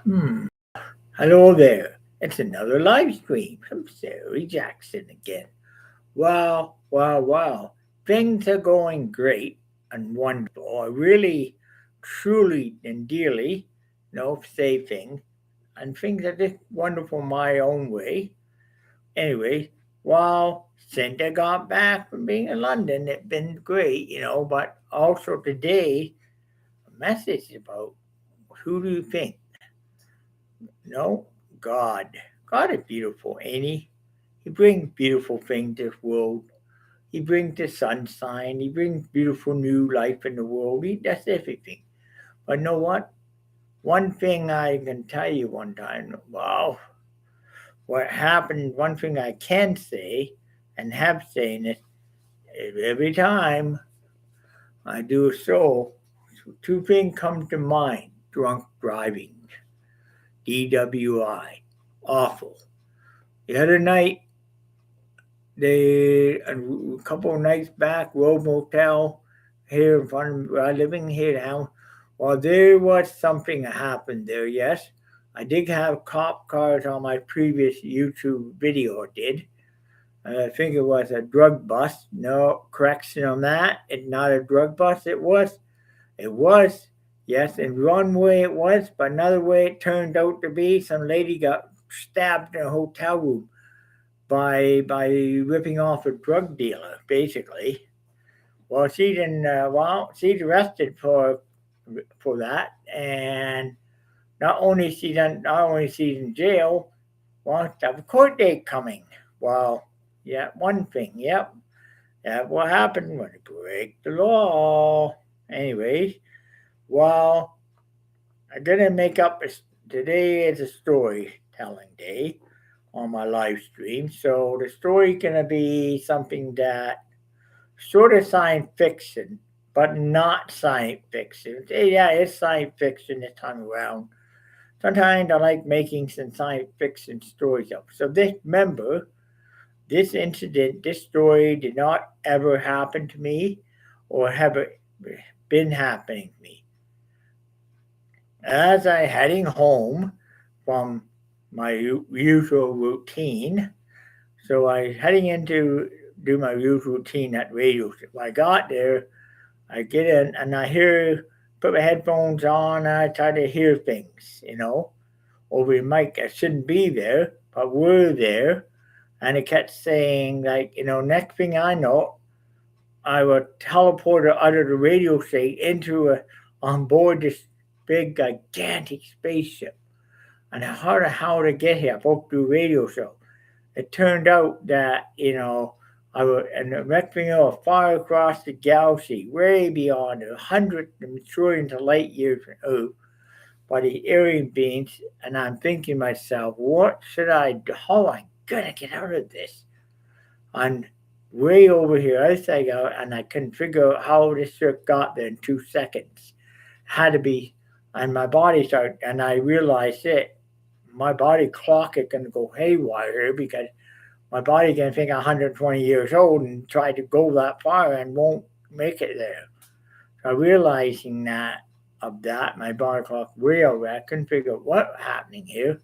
Hmm. Hello there. It's another live stream from Shirrie Jackson again. Wow. Things are going great and wonderful. I really, truly, and dearly, say things. And things are just wonderful my own way. Anyway, since I got back from being in London, it's been great, but also today, a message about who do you think? No, God. God is beautiful, ain't he? He brings beautiful things to this world. He brings the sunshine. He brings beautiful new life in the world. He does everything. But you know what? One thing I can tell you one time, what happened, one thing I can say and have said is every time I do a show, two things come to mind. Drunk driving, DWI, awful. The other night, a couple of nights back, Road Motel here in front of where I living here now. Well, there was something that happened there. Yes, I did have cop cars on my previous YouTube video. I did. I think it was a drug bust. No correction on that. It's not a drug bust. It was. It was. Yes, in one way it was, but another way it turned out to be some lady got stabbed in a hotel room by ripping off a drug dealer, basically. Well, she's arrested for that, and not only she's in jail, well, she have a court date coming. Well, yeah, one thing, yep, that what happened when you break the law. Anyways, well, I'm gonna make up today is a storytelling day on my live stream. So the story gonna be something that sort of science fiction, but not science fiction. Yeah, it's science fiction this time around. Sometimes I like making some science fiction stories up. So remember, this incident, this story did not ever happen to me or have been happening to me. As I heading home from my usual routine, so I heading into do my usual routine at radio. When I got there, I get in and I hear, put my headphones on, and I try to hear things, over the mic. I shouldn't be there, but we're there. And it kept saying, like, next thing I know, I would teleport out of the radio station into on board this big, gigantic spaceship. And how to get here, I spoke to a radio show. It turned out that, I was, and the next thing you know, far across the galaxy, way beyond 100 trillions of light years from Earth, by the alien beings, and I'm thinking to myself, what should I do? How am I gonna get out of this? And way over here, I say out, and I couldn't figure out how this ship got there in 2 seconds. Had to be, and my body started, and I realized it. My body clock is gonna go haywire because my body can think 120 years old and try to go that far and won't make it there. So realizing that of that, my body clock real I couldn't figure out what happening here.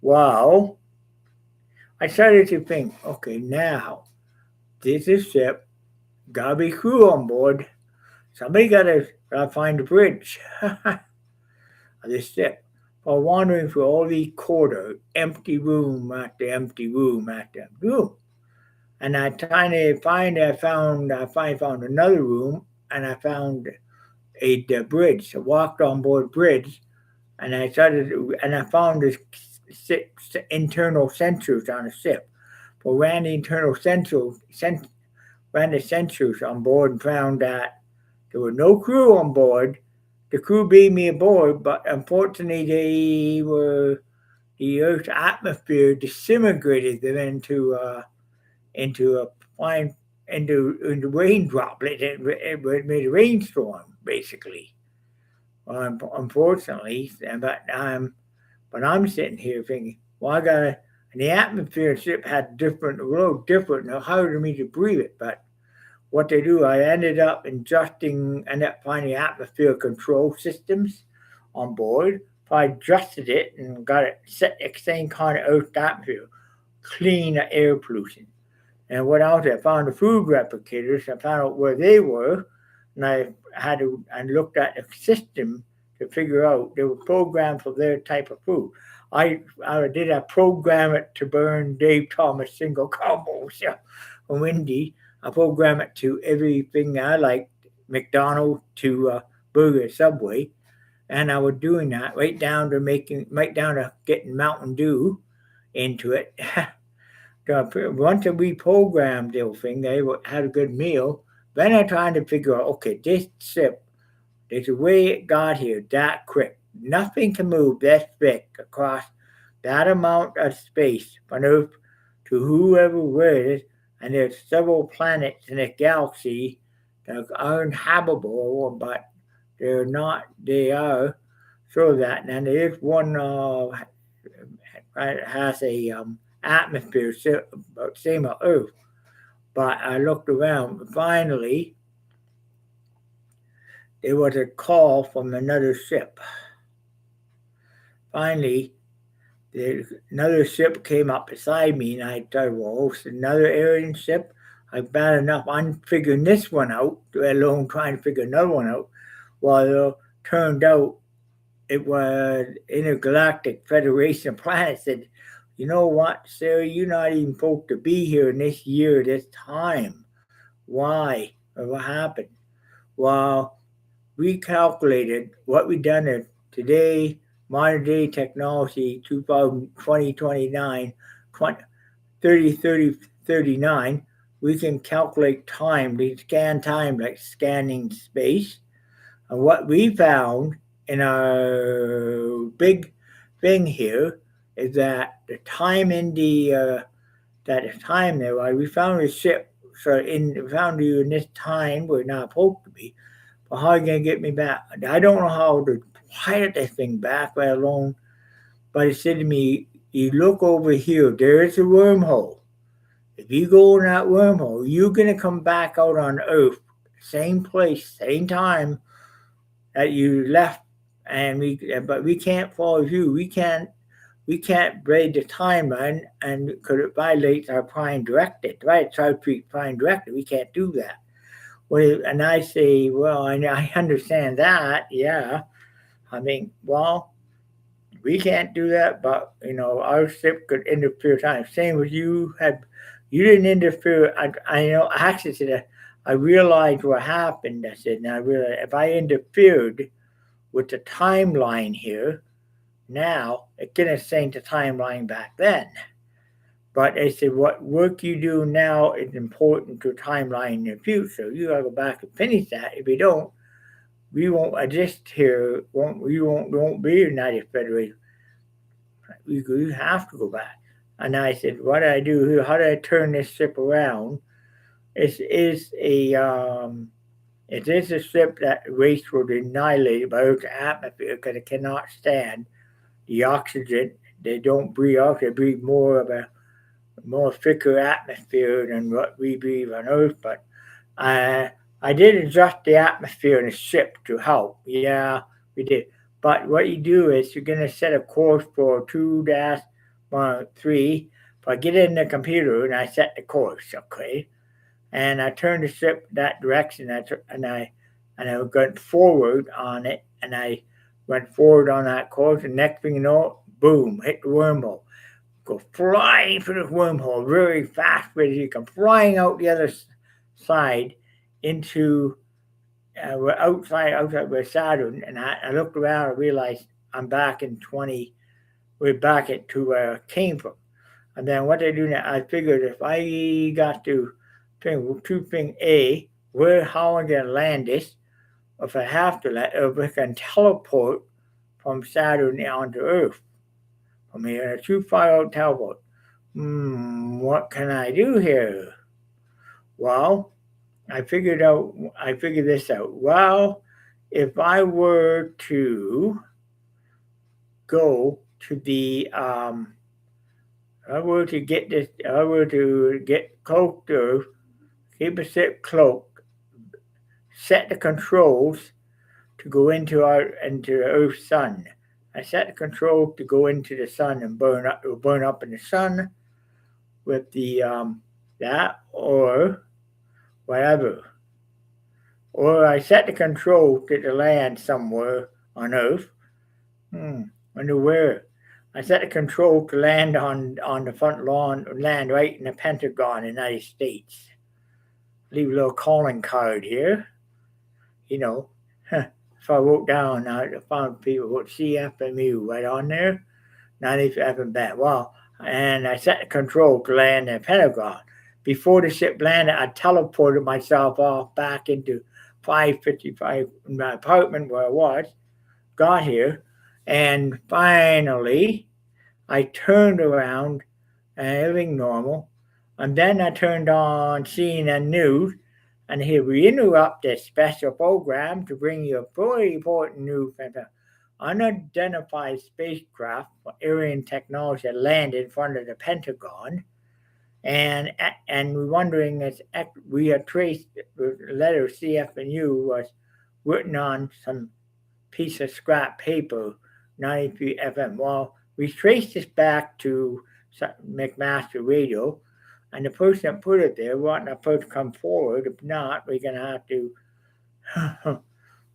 Well, I started to think, okay, now this is ship, gotta be crew on board. Somebody gotta find the bridge of this ship. While wandering through all these corridors, empty room after empty room after empty room. And I finally found another room, and I found the bridge. I walked on board bridge, and I found this internal sensors on the ship. But ran the internal ran the sensors on board and found that there was no crew on board. The crew beamed me aboard, but unfortunately the Earth's atmosphere disintegrated them into a fine into rain droplet. It made a rainstorm basically. Unfortunately, but I'm sitting here thinking, well, I gotta. And the atmosphere ship had a little different, and harder for me to breathe it. But what they do, I ended up finding atmosphere control systems on board. if I adjusted it and got it set the same kind of Earth atmosphere, clean air pollution. And what else? I found the food replicators. I found out where they were, and I had to and looked at the system to figure out they were programmed for their type of food. I did I program it to burn Dave Thomas single combos, yeah, from Wendy. I program it to everything I like, McDonald's to Burger Subway, and I was doing that right down to getting Mountain Dew into it. Once we programmed the thing, they had a good meal. Then I tried to figure out, okay, this ship, there's a way it got here that quick. Nothing can move that quick across that amount of space from Earth to whoever where it is. And there's several planets in the galaxy that are inhabitable, but they're not. They are so that, and there is one has a atmosphere about same as Earth. But I looked around. Finally, there was a call from another ship. Finally, another ship came up beside me, and I thought, well, it's another alien ship. I've bad enough. I'm figuring this one out, let alone trying to figure another one out. Well, it turned out it was Intergalactic Federation of Planets said, you know what, Sarah, you're not even supposed to be here in this year, this time. Why? Or what happened? Well, we calculated what we done is today, modern day technology, 2029, 30, 30, 39, we can calculate time, we scan time like scanning space. And what we found in our big thing here is that the time in the time there, right, we found a ship. So we found you in this time we're not supposed to be. But how are you gonna get me back? I don't know how to pilot this thing back, let alone. But it said to me, "You look over here. There is a wormhole. If you go in that wormhole, you're gonna come back out on Earth, same place, same time that you left, but we can't follow you. We can't braid the timeline, and because it violates our prime directive, right? It's our prime directive. We can't do that." Well, and I say, well, I understand that, yeah. I mean, well, we can't do that, but our ship could interfere time. Same with you you didn't interfere. I know actually said I realized what happened. I said, now I realized if I interfered with the timeline here, now it can change the timeline back then. But I said, what work you do now is important to timeline in the future. You gotta go back and finish that. If you don't, we won't exist here. We won't be United Federation. We have to go back. And I said, what do I do here? How do I turn this ship around? It is a ship that race will annihilate by Earth's atmosphere because it cannot stand the oxygen. They don't breathe out. They breathe more of a more thicker atmosphere than what we breathe on Earth. But I did adjust the atmosphere in the ship to help. Yeah, we did. But what you do is you're going to set a course for 2-3. If I get in the computer and I set the course, okay, and I turned the ship that direction, and I went forward on it, and I went forward on that course, and next thing you know, boom, hit the wormhole. Go flying through the wormhole very fast, but you come flying out the other side into we're outside with Saturn, and I looked around and realized I'm back in 20. We're back to where I came from, and then what I do now, I figured if I got to thing A, how am I gonna land this? If I have to land, if I can teleport from Saturn onto Earth. From here, too far out teleport. What can I do here? Well, I figured this out. Well, if I were to go to the I were to get cloaked Earth, keep a set cloak, set the controls to go into the Earth's sun. I set the control to go into the sun and burn up. It will burn up in the sun with the that or whatever. Or I set the control to land somewhere on Earth. Wonder where. I set the control to land on the front lawn, land right in the Pentagon, United States. Leave a little calling card here. You know, if I wrote down, I found people wrote CFMU right on there. 97 band. Well, and I set the control to land in the Pentagon. Before the ship landed, I teleported myself off back into 555 in my apartment where I was, got here, and finally I turned around and everything normal. And then I turned on CNN News, and here we interrupt this special program to bring you a very important news. Unidentified spacecraft for Aryan technology had landed in front of the Pentagon, and we're wondering as we had traced the letter CF and U was written on some piece of scrap paper, 93 FM. Well, we traced this back to McMaster Radio, and the person that put it there wasn't supposed to come forward. If not, we're gonna have to.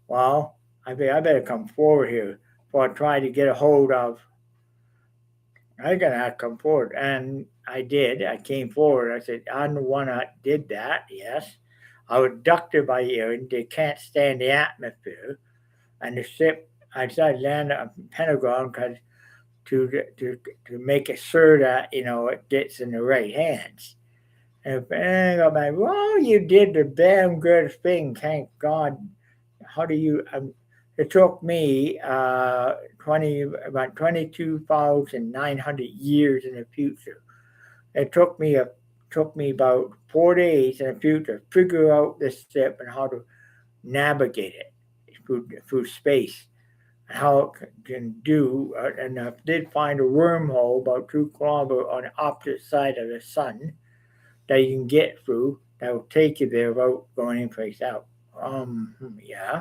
Well, I better come forward here before I try to get a hold of. I'm gonna have to come forward, and I did. I came forward. I said, I'm the one that did that. Yes, I was abducted by aliens. They can't stand the atmosphere, and the ship. I decided to land on Pentagon because to make it sure that it gets in the right hands. And I go back. Well, you did the damn good thing. Thank God. How do you? It took me about 22,900 years in the future. It took me about 4 days in the future to figure out this ship and how to navigate it through space, and how it can do. And I did find a wormhole about 2 kilometers on the opposite side of the sun that you can get through that will take you there without going anyplace out. Yeah.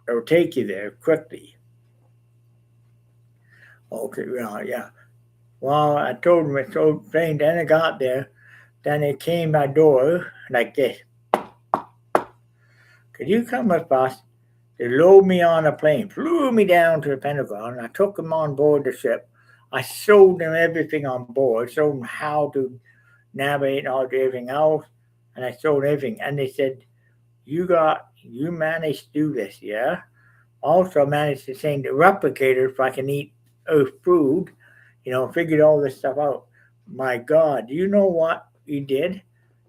It'll take you there quickly. Okay, well, yeah. Well, I told him it's so plain. Then I got there. Then it came my door like this. Could you come with us? They loaded me on a plane, flew me down to the Pentagon. I took them on board the ship. I showed them everything on board, showed them how to navigate and all everything else, and I showed everything. And they said, you managed to do this, yeah? Also managed to change the replicator so I can eat Earth food, figured all this stuff out. My God, do you know what we did?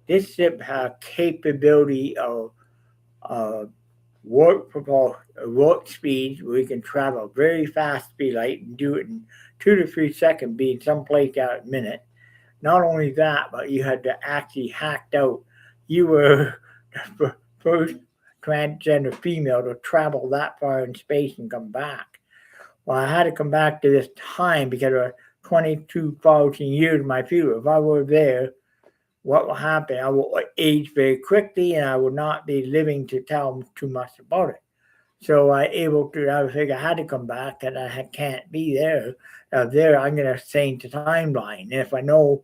This ship had capability of warp speed where we can travel very fast speed light and do it in 2 to 3 seconds, being someplace out a minute. Not only that, but you had to actually hacked out. You were the first transgender female to travel that far in space and come back. Well, I had to come back to this time because of 22,000 years in my future. If I were there, what will happen? I will age very quickly, and I will not be living to tell too much about it. So I figured I had to come back, and I can't be there. There, I'm going to change the timeline. And if I know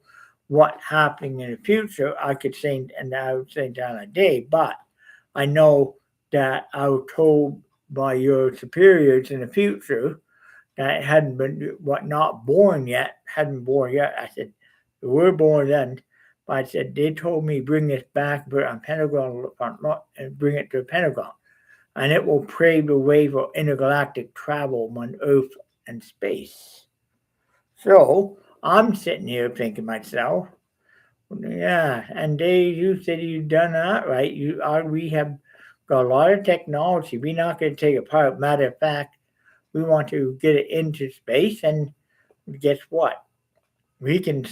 what's happening in the future, I could change, and I would change down a day. But I know that I was told by your superiors in the future that it hadn't been not born yet, hadn't born yet. I said, we're born then. But I said, they told me bring this back, put it on Pentagon, and bring it to the Pentagon. And it will pave the way for intergalactic travel on Earth and space. So I'm sitting here thinking to myself, yeah, and Dave, you said you've done that right. We have got a lot of technology. We're not going to take it apart. Matter of fact, we want to get it into space, and guess what? We can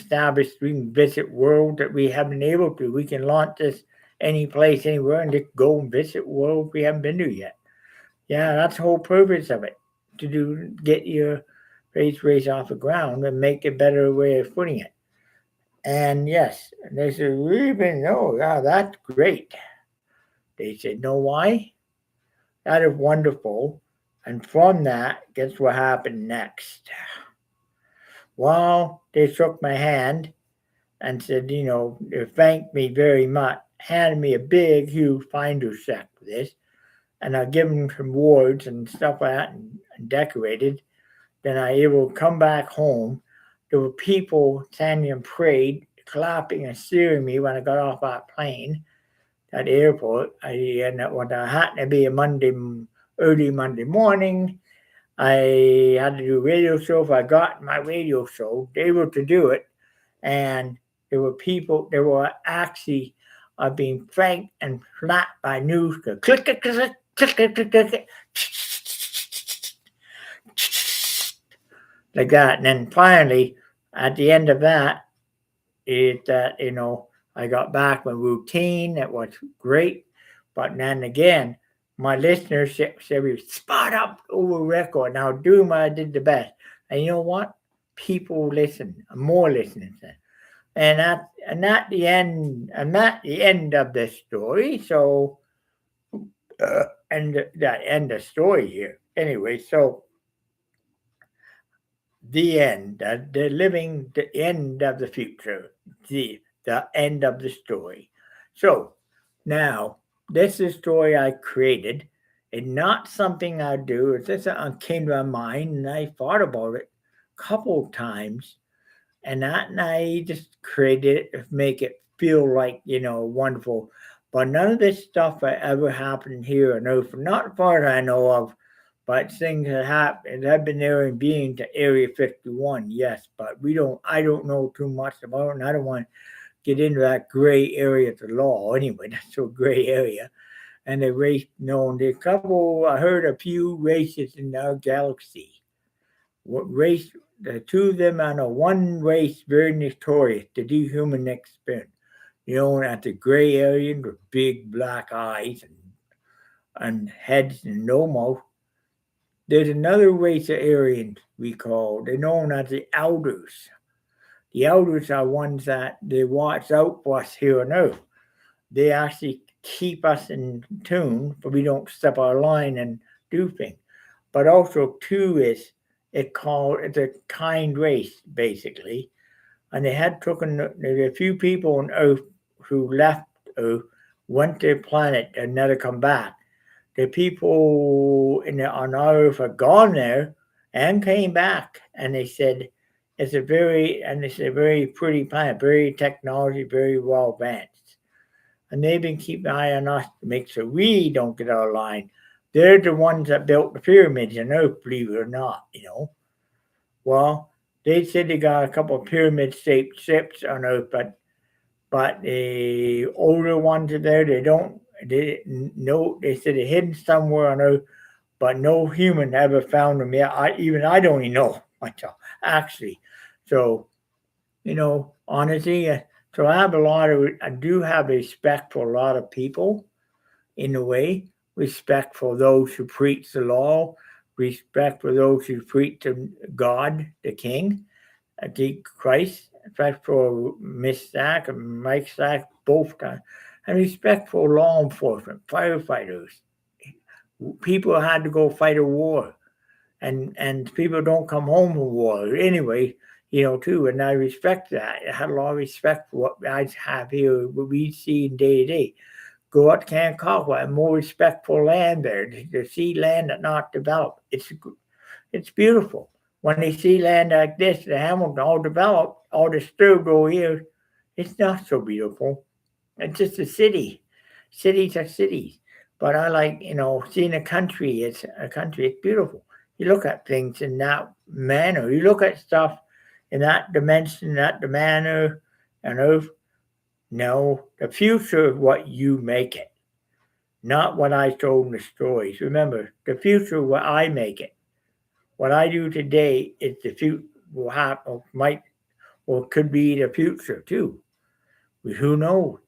visit worlds that we haven't been able to. We can launch this any place, anywhere, and just go and visit worlds we haven't been to yet. Yeah, that's the whole purpose of it, to get your race off the ground and make a better way of putting it. And yes, they said, that's great. They said, know why? That is wonderful. And from that, guess what happened next? Well, they shook my hand and said, they thanked me very much, handed me a big, huge finder's check for this, and I give them some awards and stuff like that and decorated. Then I able to come back home. There were people standing and prayed, clapping and cheering me when I got off that plane at the airport. And it happened to be a early Monday morning. I had to do a radio show. If I got my radio show, they were to do it. And there were actually being thanked and flapped by news. Click, click, click, click, click, click, click, click, like that. And then finally, at the end of that, I got back my routine. It was great. But then again, my listenership said we spot up over record. Now, Doom, I did the best. And you know what? People listen, more listeners. And at the end of the story. So, and that end of story here. Anyway, so the end, the end of the future, the end of the story. So now this is a story I created, and not something I do. It's just came to my mind, and I thought about it a couple of times, and I just created it to make it feel like wonderful. But none of this stuff ever happened here on Earth, not as far as I know of. But things that happened have been there in being to Area 51, yes. But I don't know too much about it, and I don't want to get into that gray area of the law. Anyway, that's a gray area. And the race known, I heard a few races in our galaxy. What race? The two of them, I know one race very notorious, the dehuman experiment. At the gray area with big black eyes and heads and no mouth. There's another race of Aryans they're known as the Elders. The Elders are ones that they watch out for us here on Earth. They actually keep us in tune, but we don't step our line and do things. But also, too, it's a kind race, basically. And there's a few people on Earth who left Earth, went to the planet, and never come back. The people on Earth have gone there and came back, and they said it's a very pretty planet, very technology, very well advanced, and they've been keeping an eye on us to make sure we don't get out of line. They're the ones that built the pyramids on Earth, believe it or not. Well, they said they got a couple of pyramid-shaped ships on Earth, but the older ones are there. They said they're hidden somewhere on Earth, but no human ever found them yet. I don't even know myself, actually. So, honestly, so I do have respect for a lot of people in a way, respect for those who preach the law, respect for those who preach to God, the King, Christ, respect for Miss Stack and Mike Stack, both times. And respect for law enforcement, firefighters. People had to go fight a war, and people don't come home from war anyway, too. And I respect that. I had a lot of respect for what I have here, what we see day to day. Go out to Kankakwa, and more respect for land there. To see land that not developed, it's beautiful. When they see land like this, the Hamilton all developed, all disturbed over here, it's not so beautiful. It's just a city. Cities are cities. But I like, seeing a country. It's beautiful. You look at things in that manner. You look at stuff in that dimension, that manner, and Earth. No, the future is what you make it, not what I told in the stories. Remember, the future is what I make it. What I do today is the future will happen, could be the future too. Who knows?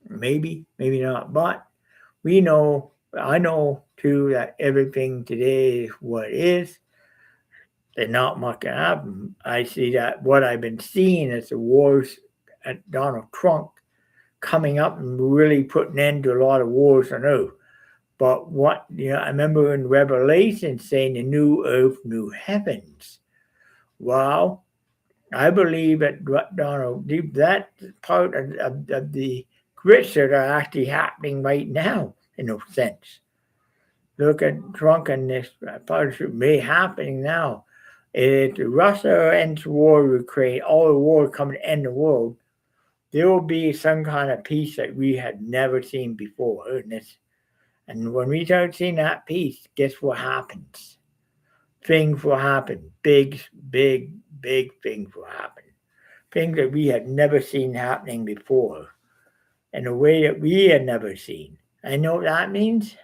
Maybe, maybe not. But I know too that everything today is what it is. There's not much can happen. I see that what I've been seeing is the wars at Donald Trump coming up and really putting an end to a lot of wars on Earth. But I remember in Revelation saying the new earth, new heavens. Well, I believe that Donald, that part of the scripture that are actually happening right now, in a sense. Look at drunkenness, part of may happening now. If Russia ends war with Ukraine, all the war coming to end the world, there will be some kind of peace that we had never seen before. And when we start seeing that peace, guess what happens? Things will happen. Big things will happen. Things that we had never seen happening before in a way that we had never seen. I know what that means.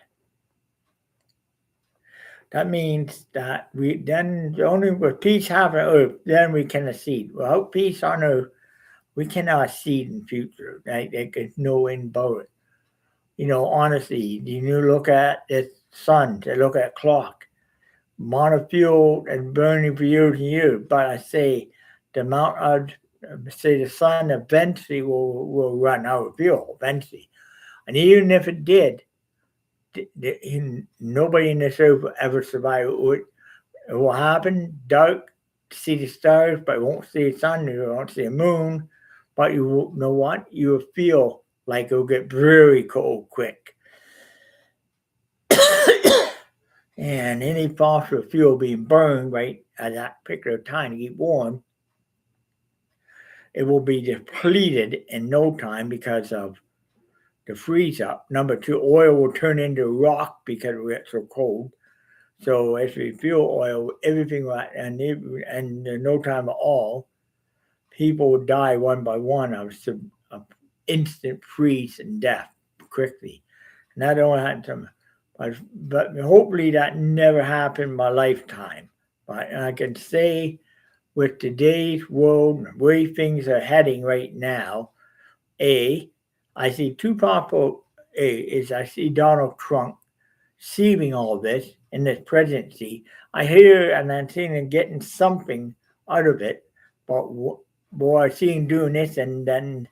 That means that we then only with peace happen on earth, then we can see. Without peace on earth, we cannot see in the future. There's no way about it. Honestly, you look at the sun, to look at clock, amount of fuel and burning for years and years. But I say the amount of the sun eventually will run out of fuel eventually, and even if it did, nobody in this earth will ever survive. It will happen dark, see the stars, but you won't see the sun. You won't see the moon, but you will know what you will feel like it'll get very cold quick. And any fossil fuel being burned right at that particular time to keep warm, it will be depleted in no time because of the freeze up. Number two, oil will turn into rock because it gets so cold. So as we fuel oil, everything and in no time at all, people will die one by one of instant freeze and death quickly. And that don't happen to me. But hopefully that never happened in my lifetime. But I can say with today's world, the way things are heading right now, I see two possible is I see Donald Trump receiving all this in this presidency. I hear and I'm seeing him getting something out of it, but boy, I see him doing this, and then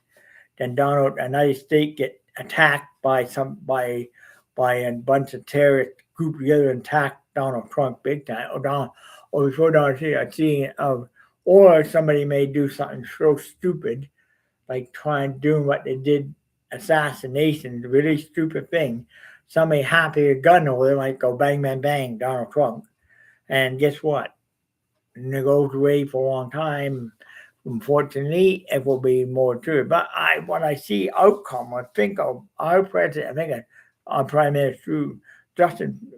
Donald, another state get attacked by a bunch of terrorists grouped together and attack Donald Trump big time. Or before Donald Trump, I see or somebody may do something so stupid, like doing what they did, assassination, really stupid thing. Somebody happy a gun over there might go bang, bang, bang, Donald Trump. And guess what? And it goes away for a long time. Unfortunately, it will be more true. But when I see outcome, I think of our president, I think of our Prime Minister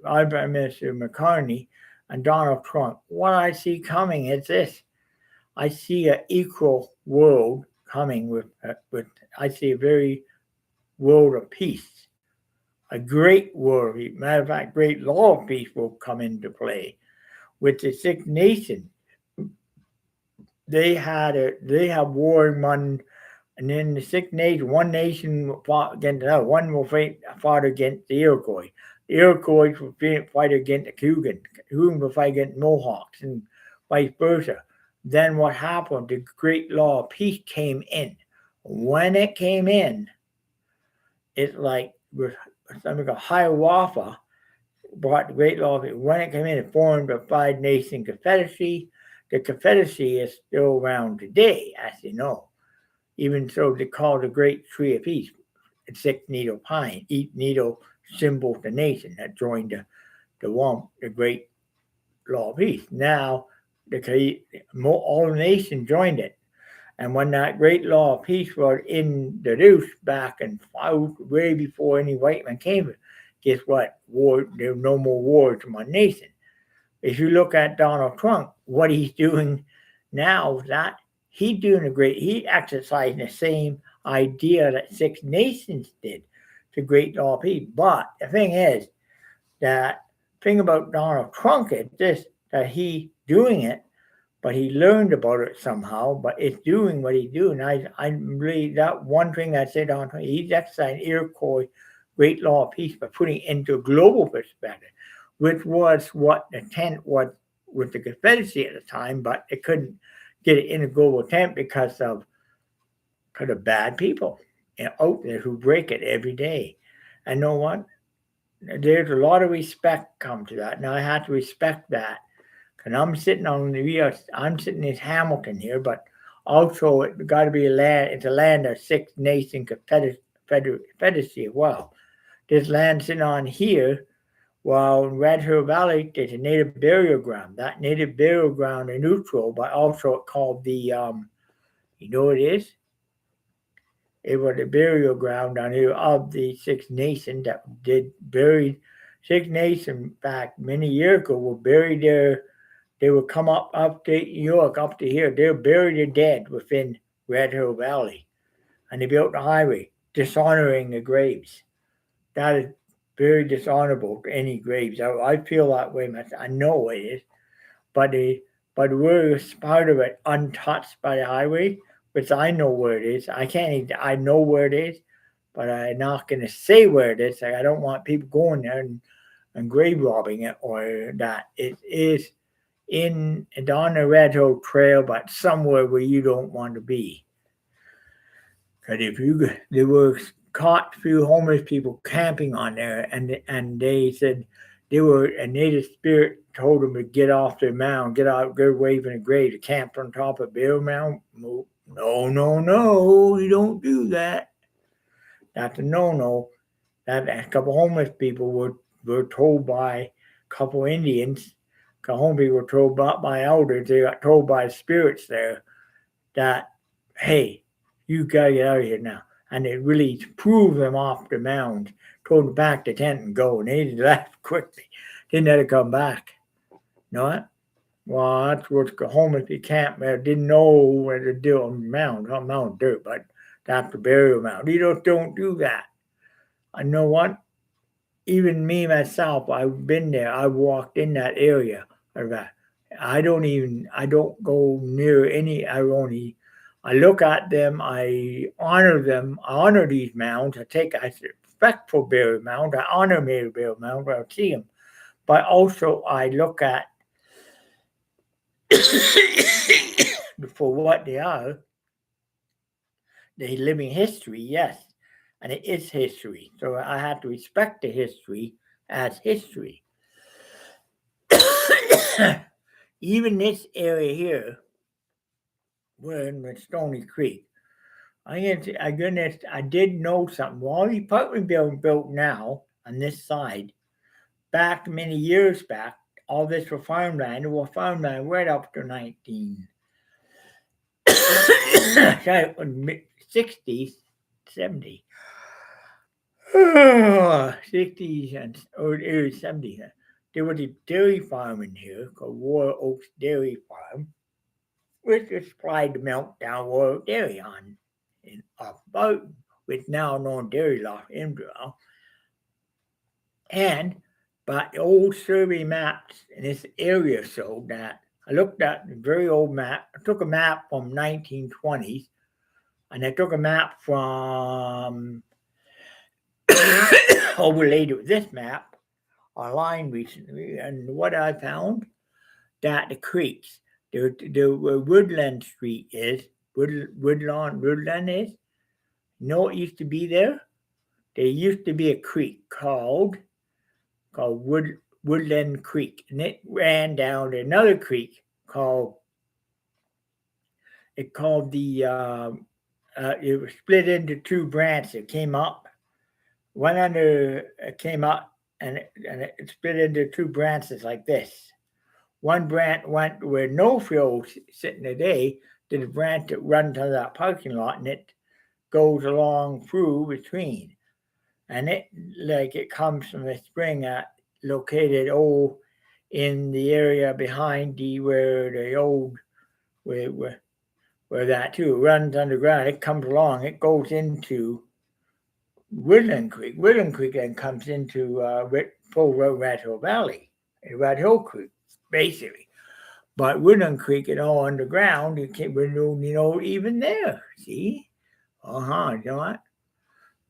our Prime Minister McCartney, and Donald Trump. What I see coming is this: I see an equal world coming with I see a very world of peace, a great world. Matter of fact, great law of peace will come into play with the Six Nations. They have war in one, and then the Six Nations, one nation fought against another. One will fought against the Iroquois. The Iroquois will fight against the Cubans. Cubans will fight against Mohawks, and vice versa. Then what happened? The Great Law of Peace came in. When it came in, it's like something called Hiawatha brought the Great Law of Peace. When it came in, it formed a five-nation confederacy. The confederacy is still around today, as you know. Even so, they call the Great Tree of Peace, six-needle pine. Each needle symbol of the nation that joined the Great Law of Peace. Now, all the nations joined it. And when that Great Law of Peace was introduced back and way before any white man came, guess what? There were no more wars among nations. If you look at Donald Trump, what he's doing now, he's exercising the same idea that Six Nations did, the Great Law of Peace. But the thing is, thing about Donald Trump is this, that he's doing it, but he learned about it somehow, but it's doing what he's doing. I really, that one thing I said on Trump, he's exercising Iroquois Great Law of Peace by putting it into a global perspective, which was what the intent was with the Confederacy at the time, but it couldn't get it in a global intent because of bad people out there who break it every day. And you know what? there's a lot of respect come to that. Now I have to respect that. And I'm sitting I'm sitting in Hamilton here, but also it got to be a land. It's a land of Six Nation Confederacy as well. This land sitting on here, while in Red Hill Valley, there's a native burial ground. That native burial ground is neutral, but also called the you know what it is? It was a burial ground down here of the Six Nations that did buried. Six Nations back many years ago were buried there. They would come up upstate New York, up to here. They'll bury their dead within Red Hill Valley. And they built the highway, dishonoring the graves. That is very dishonorable to any graves. I feel that way myself. I know it is. But we're part of it untouched by the highway, which I know where it is. I know where it is, but I'm not going to say where it is. Like, I don't want people going there and grave robbing it or that. It is on the Red Hill Trail, but somewhere where you don't want to be. Because there were caught a few homeless people camping on there, and they said a native spirit told them to get off their mound, get away from the grave, to camp on top of Bear Mound. No, you don't do that. That's a no. That a couple homeless people were told by a couple Indians. Cahombie were told by elders, they got told by spirits there that, hey, you gotta get out of here now. And it really proved them off the mound, told them back to tent and go, and they left quickly. Didn't let it come back. You know what? Well, that's what's homeless camp there. Didn't know where to do on the mound, not mound dirt, but that's the burial mound. You just don't do that. I know what? Even me myself, I've been there. I walked in that area. I don't go near any. I look at them. I honor them. I honor these mounds. I respectful burial mound. I honor burial mound when I see them. But also I look at for what they are. They living history, yes, and it is history. So I have to respect the history as history. Even this area here, we're in the Stony Creek. I did know something. Well, all the apartment building built now on this side, back many years back, all this was farmland. It was farmland right up to 60s, 70s. 60s and early 70s. There was a dairy farm in here called Royal Oaks Dairy Farm, which supplied the milk down Royal Dairy on off Barton, which now known Dairy Law in Brown. But the old survey maps in this area showed that I looked at a very old map. I took a map from 1920s, and I took a map from overlaid with this map online recently, and what I found that the creeks, the Woodland Street is Woodland is. You know what used to be there? There used to be a creek called Woodland Creek, and it ran down to another creek called the it was split into two branches. It came up, came up, and it split into two branches like this. One branch went where no field's sitting today, to the branch that runs to that parking lot, and it goes along through between. And it comes from a spring located in the area behind where that too runs underground. It comes along, it goes into Woodland Creek. Woodland Creek then comes into full Red Hill Valley, Red Hill Creek, basically. But Woodland Creek is all underground. You can't, even there. See? You know what?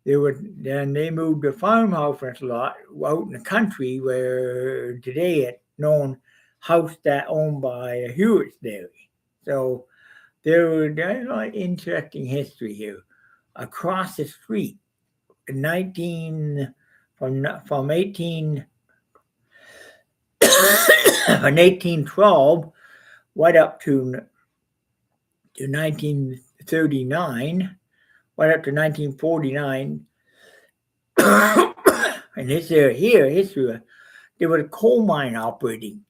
Then they moved the farmhouse a lot out in the country, where today it's known house that owned by Hewitt's Dairy. So there's a lot of interesting history here. Across the street, from 1812 right up to 1939, right up to 1949. And this here, there was a coal mine operating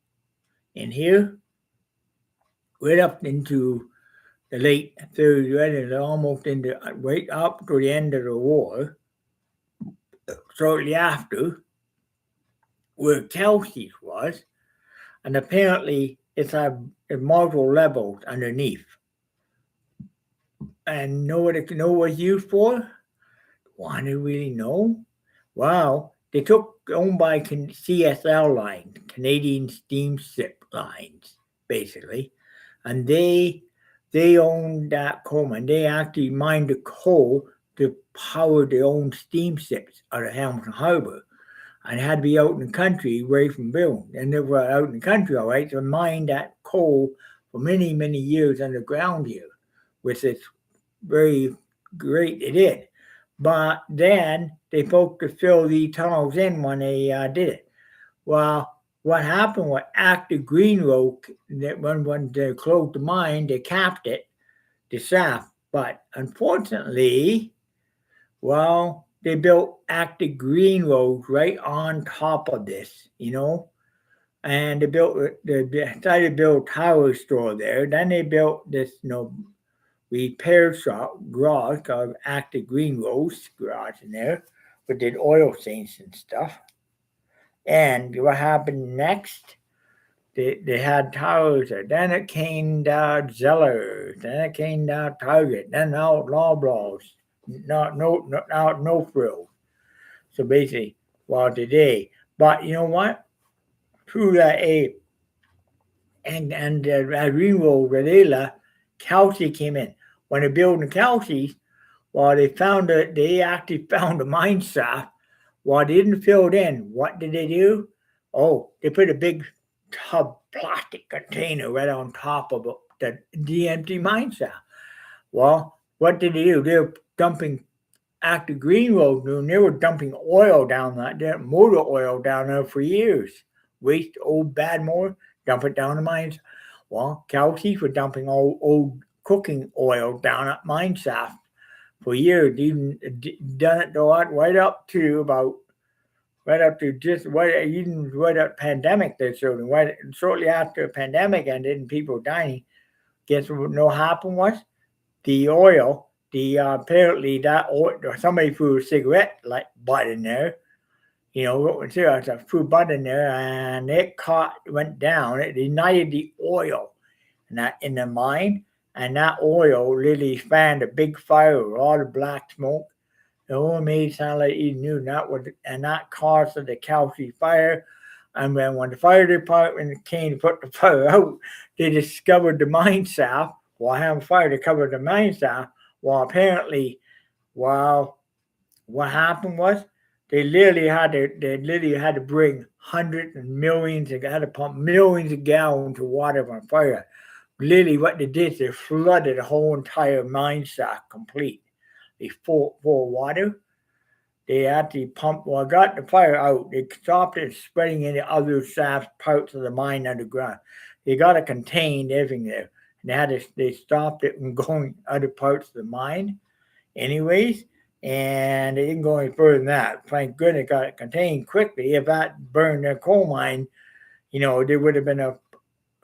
in here, right up into the late 30s, right, and almost into right up to the end of the war. Shortly after, where Kelsey's was, and apparently it's had multiple levels underneath. And know what it was used for? Want to really know? Wow, they took owned by CSL lines, Canadian Steamship Lines, basically, and they owned that coal mine. They actually mined the coal to power their own steamships out of Hamilton Harbor, and had to be out in the country away from Bill. And they were out in the country, all right, to mine that coal for many, many years underground here, which is very great. It did. But then they supposed to fill the tunnels in when they did it. Well, what happened was after Green Road, when they closed the mine, they capped it, the shaft. But unfortunately, well, they built active green roads right on top of this, and they decided to build a tower store there. Then they built this, repair shop garage called Active Green Roads garage in there, but did oil stains and stuff. And what happened next? They had towers there. Then it came down Zellers. Then it came down Target. Then out Loblaws. No frills. So basically, well, today. But you know what? Through that and Greenville, Radela, Kelsey came in. When they're building Kelsey's, well, they actually found a mine shaft. Well, they didn't fill it in. What did they do? Oh, they put a big tub plastic container right on top of the empty mine shaft. Well, what did they do? They were dumping active green road, and they were dumping oil down there, motor oil down there for years. Waste old bad motor, dump it down the mines. Well, Kelsey's were dumping old cooking oil down at mine shaft for years. Even done it right up to right up to pandemic. They showed right shortly after the pandemic ended and people dying. Guess what happened was the oil. Apparently that oil, somebody threw a cigarette like butt in there. It's a threw butt in there, and it went down. It ignited the oil in the mine, and that oil literally fanned a big fire with all the black smoke. It only made it sound like you knew that caused the Kelsey fire. And then when the fire department came to put the fire out, they discovered the mine shaft. Well, having fire to cover the mine shaft. Well, apparently, what happened was they literally had to bring hundreds and millions. They had to pump millions of gallons of water from fire. Literally, what they did is they flooded the whole entire mine shaft complete. They full of water. They actually got the fire out. They stopped it spreading into other shaft parts of the mine underground. They got it contained everything there. And they stopped it from going other parts of the mine anyways. And they didn't go any further than that. Thank goodness got it contained quickly. If that burned their coal mine, there would have been a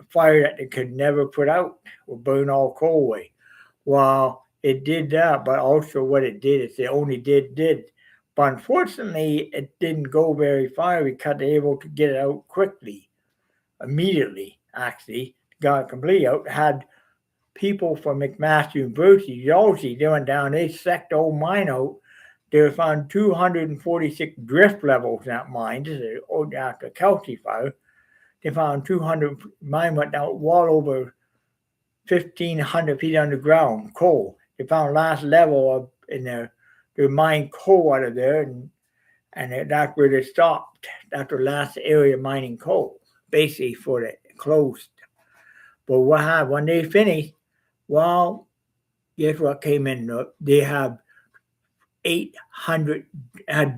fire that they could never put out or burn all coal away. Well, it did that, but also what it did is it only did. But unfortunately, it didn't go very far because they were able to get it out quickly, immediately, actually. Got it completely out. Had people from McMaster University, geology, they went down, they sucked the old mine out. They found 246 drift levels in that mine. This is after Kelsey fire. They found 200, mine went down well over 1,500 feet underground, coal. They found last level up in there. They mined coal out of there, and that's where they stopped. That's the last area mining coal, basically for it closed. But what happened when they finished? Well, guess what came in? They have 800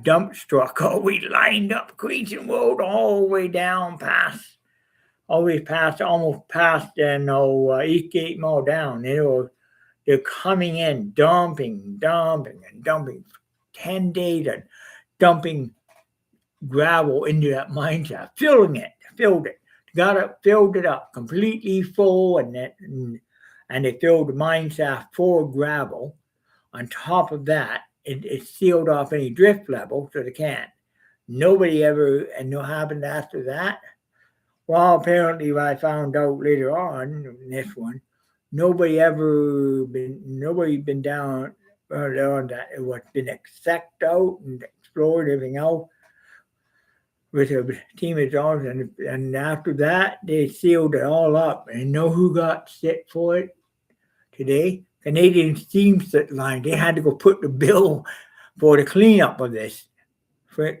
dump truck always lined up Cretan Road all the way down past, always past, almost past, Eastgate Mall down. They're coming in, dumping, and dumping. 10 days of dumping gravel into that mine shaft, filled it, filled it up completely full, and they filled the mine shaft full of gravel. On top of that, it sealed off any drift level so they can't. Nobody ever, and what happened after that? Well, apparently, I found out later on in this one, nobody been down on that. It was been sucked out and explored everything else with a team of dogs, and after that they sealed it all up. And you know who got sick for it today? Canadian Steamship Line. They had to go put the bill for the cleanup of this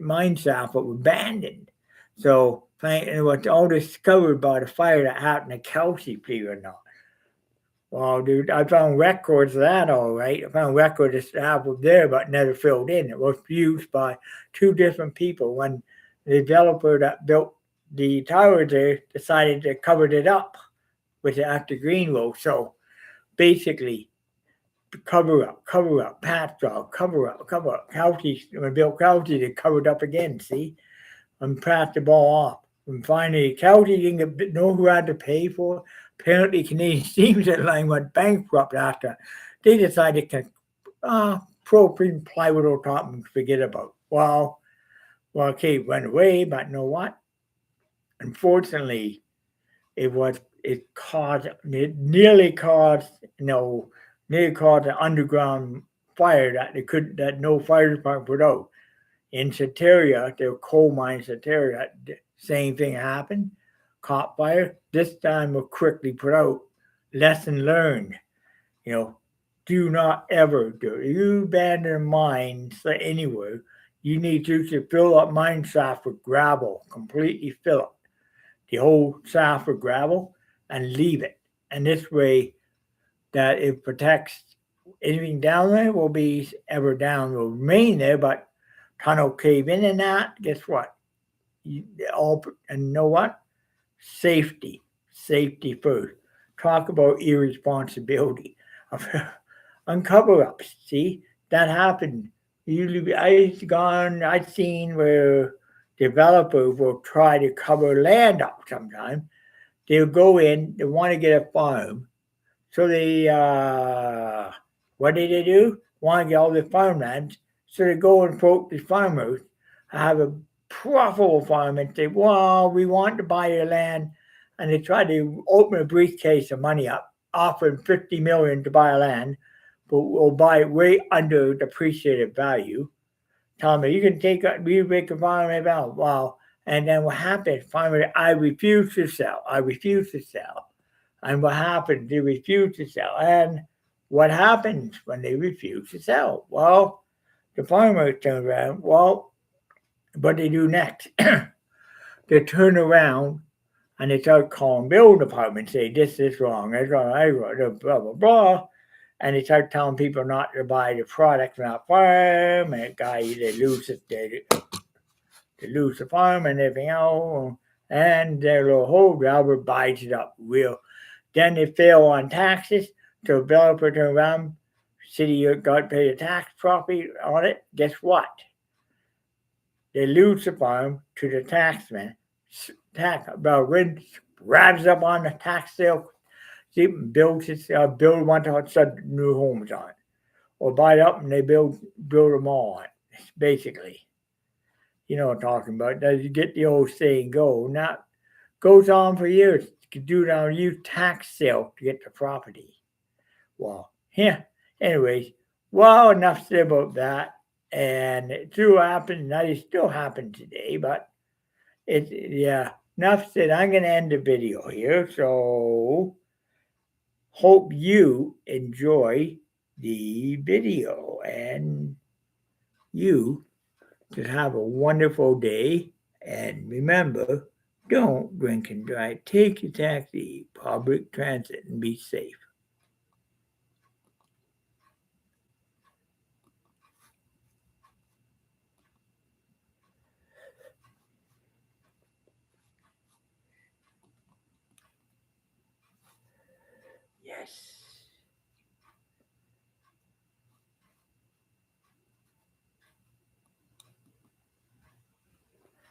mine shaft that was abandoned. So it was all discovered by the fire that happened at Kelsey, believe it or not. Well, dude, I found records of that, all right. I found records of stuff was there, but never filled in. It was used by two different people. When the developer that built the tower there decided to cover it up with the after green roll. So basically, cover up, patch job, cover up. Kelsey, when built Kelsey, they covered up again, see? And passed the ball off. And finally, Kelsey didn't know who had to pay for it. Apparently, Canadian Steamship Line went bankrupt after they decided to propane plywood on top and forget about it. Well, okay, went away, but you know what? Unfortunately, it nearly caused an underground fire that no fire department put out. In Soteria, the coal mine Soteria, same thing happened. Caught fire. This time was quickly put out. Lesson learned. Do not ever do it. You abandon mines anywhere, you need to fill up mine shaft with gravel, completely fill it, the whole shaft with gravel, and leave it. And this way, that it protects anything down there will be ever down, will remain there, but tunnel cave in and that, guess what? And you know what? Safety first. Talk about irresponsibility. Uncover ups. See, that happened. Usually, I've seen where developers will try to cover land up sometimes. They'll go in, they want to get a farm. So what do? Want to get all the farmlands. So they go and approach the farmers, have a profitable farm, and say, well, we want to buy your land. And they try to open a briefcase of money up, offering $50 million to buy land, but we'll buy it way under depreciated value. Tell me, you can we make a farm about, wow. And then what happened? Finally, I refuse to sell. And what happened? They refuse to sell. And what happens when they refuse to sell? Well, the farmers turn around. Well, what they do next? They turn around and they start calling building department, say, this is wrong, that's wrong, blah, blah, blah. And they start telling people not to buy the product from that farm, and they lose the farm and everything else. And their little whole driver buys it up real. Then they fail on taxes. So the developer turns around, city got to pay the tax property on it. Guess what? They lose the farm to the taxman. Grabs up on the tax sale, build one to new homes on it, or buy it up and they build them all on it. Basically, you know what I'm talking about. Does you get the old saying go? Now goes on for years. You can do it on use tax sale to get the property. Well, yeah. Anyways, well, enough said about that. And it happened. Now it still happened today, but enough said. I'm going to end the video here. So hope you enjoy the video, and you just have a wonderful day. And remember, don't drink and drive. Take your taxi, public transit, and be safe. Yes.